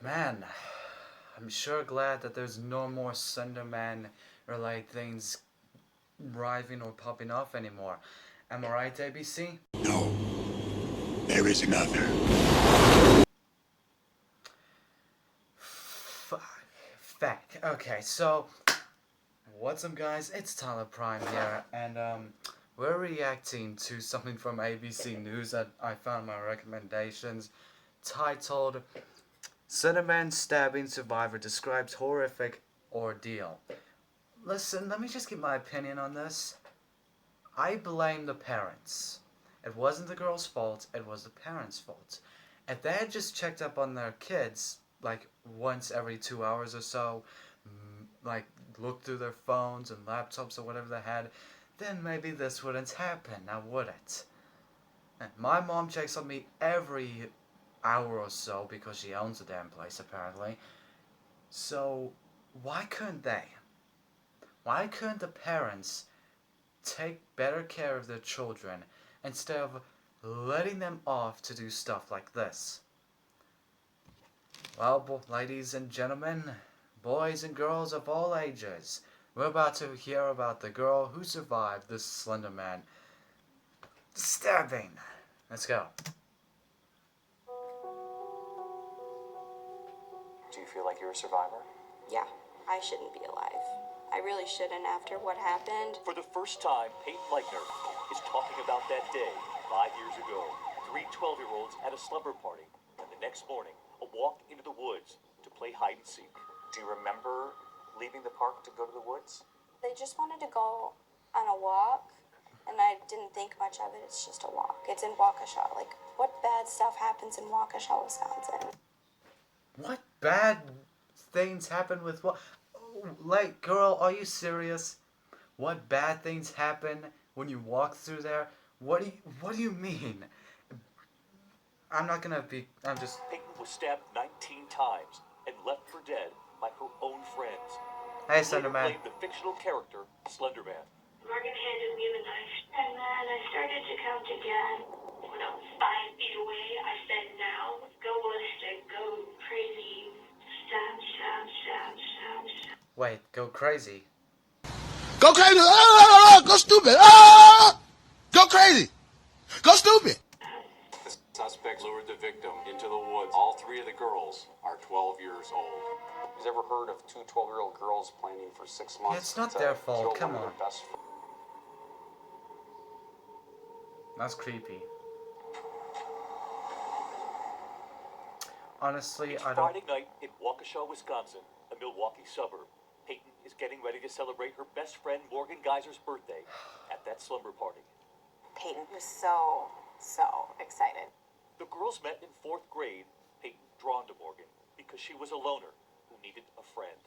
Man, I'm sure glad that there's no more Slender Man related things arriving or popping off anymore. Am I right, ABC? No, there is another. Fuck. Fact. Okay, so what's up, guys? It's Tyler Prime here, and we're reacting to something from ABC News that I found in my recommendations, titled "Cinnamon Stabbing Survivor Describes Horrific Ordeal." Listen, let me just give my opinion on this. I blame the parents. It wasn't the girl's fault, it was the parents' fault. If they had just checked up on their kids, like once every 2 hours or so, like looked through their phones and laptops or whatever they had, then maybe this wouldn't happen, now would it? And my mom checks on me every hour or so because she owns the damn place apparently. So why couldn't they? Why couldn't the parents take better care of their children instead of letting them off to do stuff like this? Well, ladies and gentlemen, boys and girls of all ages, we're about to hear about the girl who survived this Slender Man stabbing. Let's go. Do you feel like you're a survivor? Yeah, I shouldn't be alive. I really shouldn't after what happened. For the first time, Peyton Leichner is talking about that day 5 years ago. Three 12-year-olds at a slumber party, and the next morning, a walk into the woods to play hide and seek. Do you remember leaving the park to go to the woods? They just wanted to go on a walk, and I didn't think much of it. It's just a walk. It's in Waukesha. Like, what bad stuff happens in Waukesha, Wisconsin? What bad things happen with what? Like, girl, are you serious? What bad things happen when you walk through there? What do you mean? I'm just. Peyton was stabbed 19 times and left for dead by her own friends. Hey, Slender Later Man. blamed the fictional character, Slender Man. Morgan handed me the knife, and then I started to count again. When I was 5 feet away, I said, now, go ballistic, go crazy, stab, stab, stab, stab, stab. Wait, go crazy. Go crazy! Ah! Go stupid! Ah! Go crazy! Go stupid! The suspect lured the victim into the woods. All three of the girls are 12 years old. Who's ever heard of two 12-year-old girls planning for 6 months? Yeah, it's not to their fault, kill come one of on. their best friends? That's creepy. Honestly, It's I don't. Friday night in Waukesha, Wisconsin, a Milwaukee suburb. Peyton is getting ready to celebrate her best friend Morgan Geyser's birthday at that slumber party. Peyton was so excited. The girls met in 4th grade, Peyton drawn to Morgan because she was a loner who needed a friend.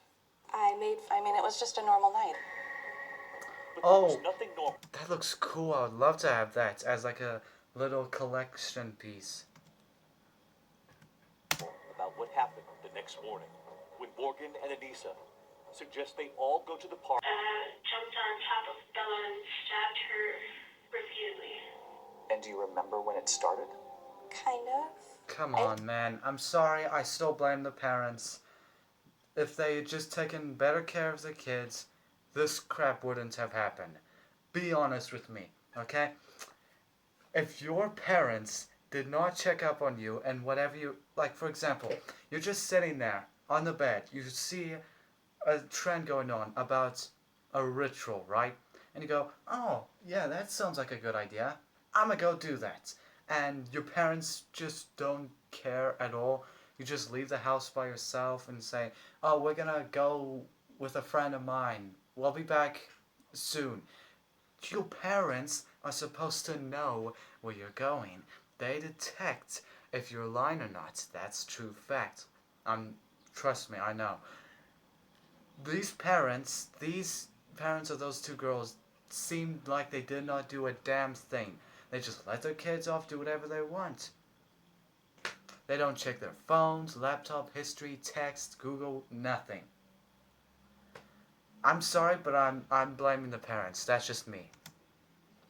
It was just a normal night. But there was Oh, nothing normal that looks cool. I would love to have that as like a little collection piece. about what happened the next morning when Morgan and Anissa suggest they all go to the park. Jumped on top of Bella and stabbed her repeatedly. And do you remember when it started? Kind of. Come on, man. I'm sorry. I still blame the parents. If they had just taken better care of their kids, this crap wouldn't have happened. Be honest with me, okay? If your parents did not check up on you and whatever you, like for example, you're just sitting there on the bed, you see a trend going on about a ritual, right? And you go, oh, yeah, that sounds like a good idea. I'm gonna go do that. And your parents just don't care at all. You just leave the house by yourself and say, oh, we're gonna go with a friend of mine. We'll be back soon. Your parents are supposed to know where you're going. They detect if you're lying or not. That's true fact. Trust me, I know. These parents of those two girls seemed like they did not do a damn thing. They just let their kids off, do whatever they want. They don't check their phones, laptop, history, text, Google, nothing. I'm sorry, but I'm blaming the parents. That's just me.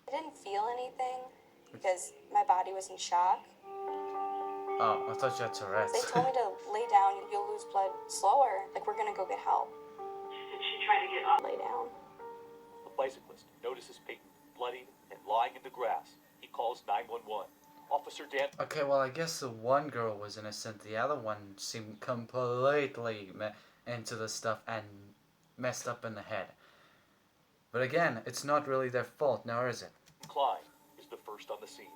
I didn't feel anything because my body was in shock. Oh, I thought you had They Tourette's. told me to lay down. You'll blood slower. Like, we're gonna go get help. Did she try to get up? Lay down. The bicyclist notices Peyton bloodied and lying in the grass. He calls 911. Officer Dan. Okay, well, I guess the one girl was innocent. The other one seemed completely into the stuff and messed up in the head. But again, it's not really their fault, now is it? Klein is the first on the scene.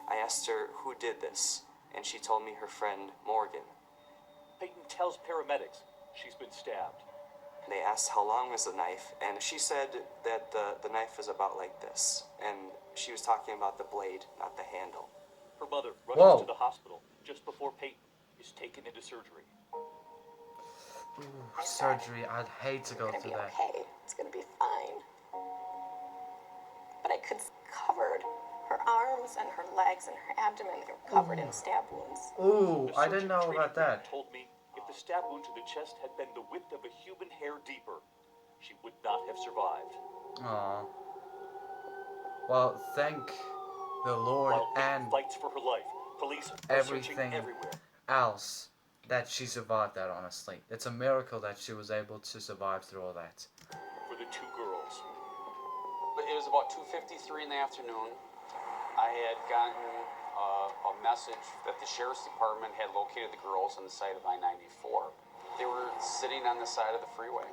I asked her who did this, and she told me her friend Morgan. Peyton tells paramedics she's been stabbed. They asked how long was the knife, and she said that the knife was about like this, and she was talking about the blade, not the handle. Her mother rushes Whoa. to the hospital just before Peyton is taken into surgery. Ooh, surgery, I'd hate to go It's through gonna be that. okay. It's gonna be fine. But I could covered her arms and her legs and her abdomen. They were covered in stab wounds. Ooh, The I surgeon didn't know treating about Peyton that. told me if the stab wound to the chest had been the width of a human hair deeper, she would not have survived. Aw. Well, thank the Lord While Peyton and fights for her life, police are searching everything everywhere. else that she survived that, honestly. It's a miracle that she was able to survive through all that. For the two girls. But it was about 2:53 in the afternoon. I had gotten a message that the sheriff's department had located the girls on the side of I-94. They were sitting on the side of the freeway.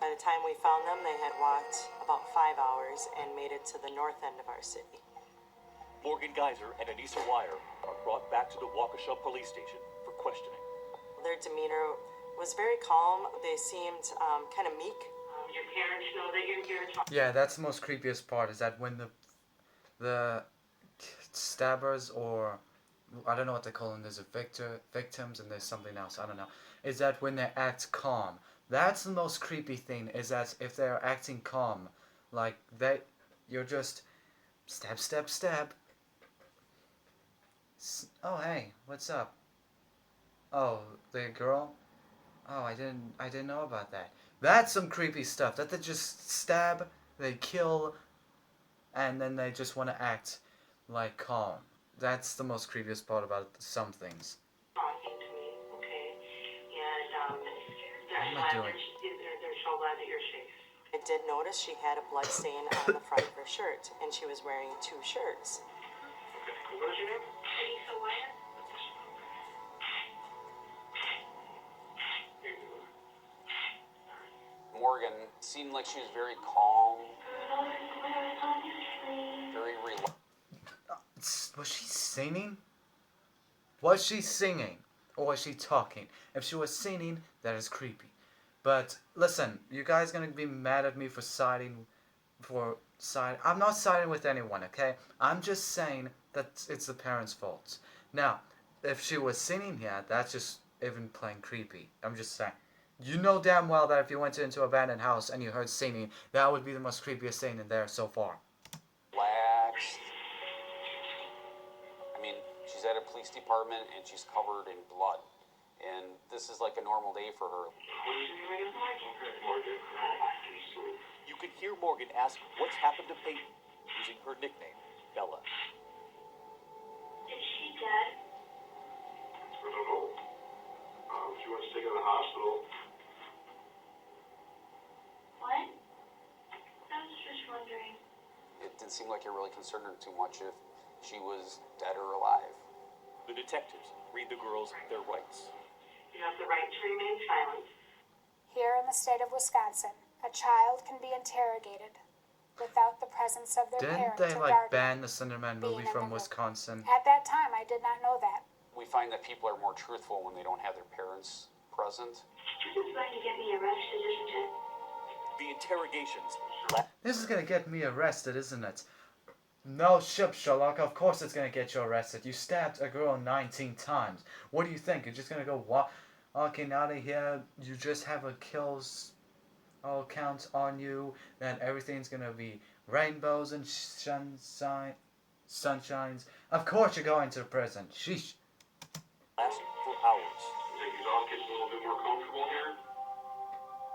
By the time we found them, they had walked about 5 hours and made it to the north end of our city. Morgan Geyser and Anissa Wire are brought back to the Waukesha police station for questioning. Their demeanor was very calm. They seemed kind of meek. Your parents know that you're here talking. Yeah, that's the most creepiest part, is that when the stabbers, or I don't know what they call them, there's a victims and there's something else, I don't know, is that when they act calm. That's the most creepy thing, is that if they're acting calm, like you're just stab, stab, stab. Oh, hey, what's up? Oh, the girl? Oh, I didn't know about that. That's some creepy stuff. That they just stab, they kill, and then they just want to act like calm. That's the most creepiest part about some things. Talking to me, okay? And they're What am I glad doing? they're so glad that you're safe. I did notice she had a blood stain on the front of her shirt, and she was wearing 2 shirts. Okay. What is your name? Anissa Wyatt. Morgan seemed like she was very calm, very relaxed. Was she singing? Was she singing? Or was she talking? If she was singing, that is creepy. But listen, you guys gonna be mad at me for siding. I'm not siding with anyone, okay? I'm just saying that it's the parents' fault. Now, if she was singing here, that's just even plain creepy. I'm just saying. You know damn well that if you went into an abandoned house and you heard singing, that would be the most creepiest thing in there so far. Relaxed. I mean, she's at a police department and she's covered in blood. And this is like a normal day for her. You can hear Morgan ask what's happened to Peyton using her nickname, Bella. Is she dead? I don't know. She wants to take her to the hospital. What? I was just wondering. It didn't seem like it really concerned her too much if she was dead or alive. The detectives read the girls their rights. You have the right to remain silent. Here in the state of Wisconsin, a child can be interrogated without the presence of their Didn't parent they or like guardian. ban the Slender Man being movie in from the room. Wisconsin? At that time, I did not know that. We find that people are more truthful when they don't have their parents present. This is going to get me arrested, isn't it? The interrogations This is gonna get me arrested, isn't it? No ship, Sherlock. Of course it's gonna get you arrested. You stabbed a girl 19 times. What do you think? You're just gonna go walking out of here? You just have a kills all count on you. Then everything's gonna be rainbows and sunshines. Of course you're going to prison. Sheesh. last for hours. You think these all kids a little bit more comfortable here?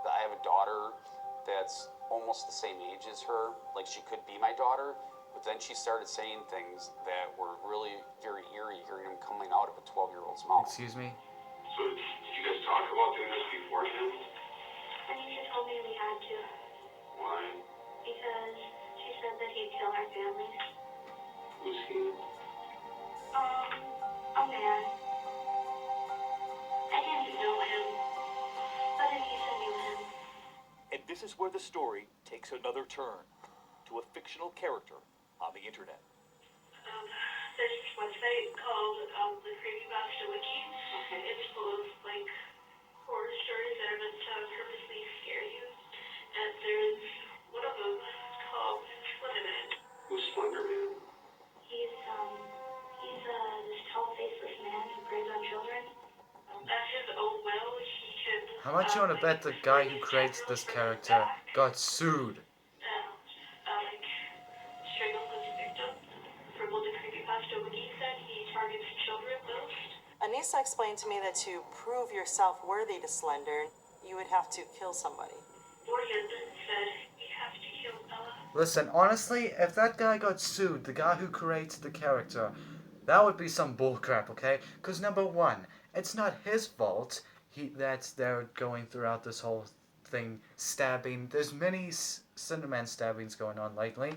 I have a daughter that's almost the same age as her. Like, she could be my daughter. But then she started saying things that were really very eerie, hearing them coming out of a 12-year-old's mouth. Excuse me? So did you guys talk about Anisha told me we had to. Why? Because she said that he'd kill our families. Who's he? A man. I didn't know him, but Anissa knew him. And this is where the story takes another turn to a fictional character on the internet. There's this website called the Creepypasta Wiki. It's full of like horror stories that are meant to purposely scare you. And there's one of them called Slender Man. Who's Slender Man? He's this tall, faceless man who preys on children. At his own will, he can. How much you want to bet the guy who creates this character got sued? Like strangle his victim. From what the Creepypasta Wiki said, he targets children most. Anissa explained to me that to prove yourself worthy to Slender, you would have to kill somebody. Morgan said we have to kill Bella. Listen, honestly, if that guy got sued, the guy who created the character, that would be some bullcrap, okay? Because number one, it's not his fault that they're going throughout this whole thing, stabbing. There's many Slender Man stabbings going on lately.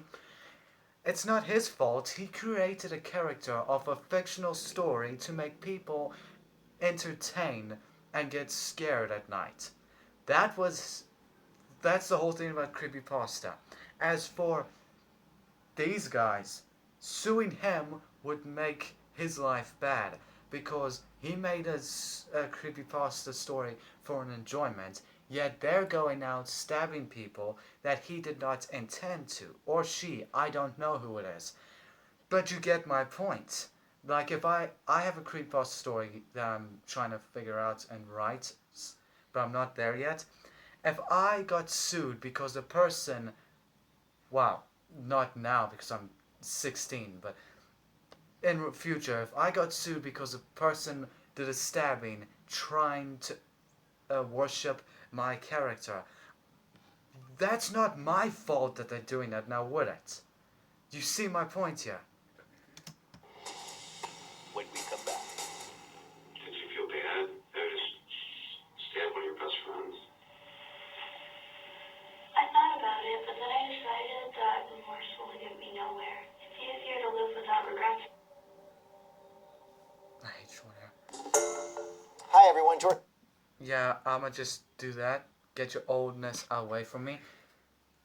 It's not his fault. He created a character of a fictional story to make people entertain and get scared at night. That's the whole thing about creepypasta. As for these guys, suing him would make his life bad because he made a creepypasta story for an enjoyment, yet they're going out stabbing people that he did not intend to, or she, I don't know who it is. But you get my point. Like if I have a creepypasta story that I'm trying to figure out and write, but I'm not there yet. If I got sued because a person, wow, not now because I'm 16, but in the future, if I got sued because a person did a stabbing trying to worship my character, that's not my fault that they're doing that now, would it? You see my point here? When we come back. Did you feel bad? They just stabbed one of your best friends. I thought about it, but then I decided that remorse will get me nowhere. It's easier to live without regrets. I hate short hair. Hi everyone, George. Yeah, I'ma just do that. Get your oldness away from me.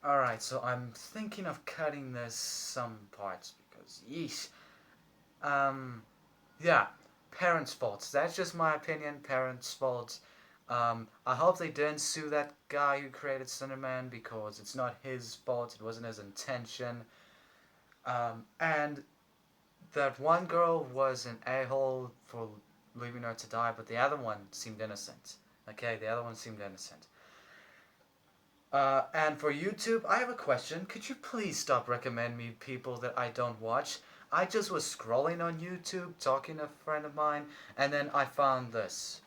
Alright, so I'm thinking of cutting this some parts because, yeesh. Yeah, parents' faults. That's just my opinion, parents' faults. I hope they didn't sue that guy who created Slender Man because it's not his fault, it wasn't his intention. And that one girl was an a-hole for leaving her to die, but the other one seemed innocent. Okay, the other one seemed innocent. And for YouTube, I have a question. Could you please stop recommending me people that I don't watch? I just was scrolling on YouTube, talking to a friend of mine, and then I found this.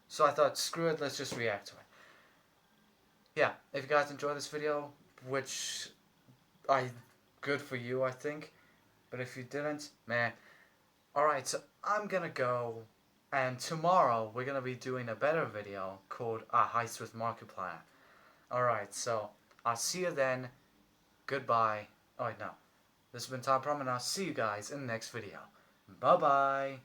So I thought, screw it, let's just react to it. Yeah, if you guys enjoyed this video, which good for you, I think. But if you didn't, meh. Alright, so I'm gonna go, and tomorrow we're gonna be doing a better video called A Heist with Markiplier. Alright, so I'll see you then. Goodbye. Oh wait, no. This has been Tom Prom, and I'll see you guys in the next video. Bye-bye.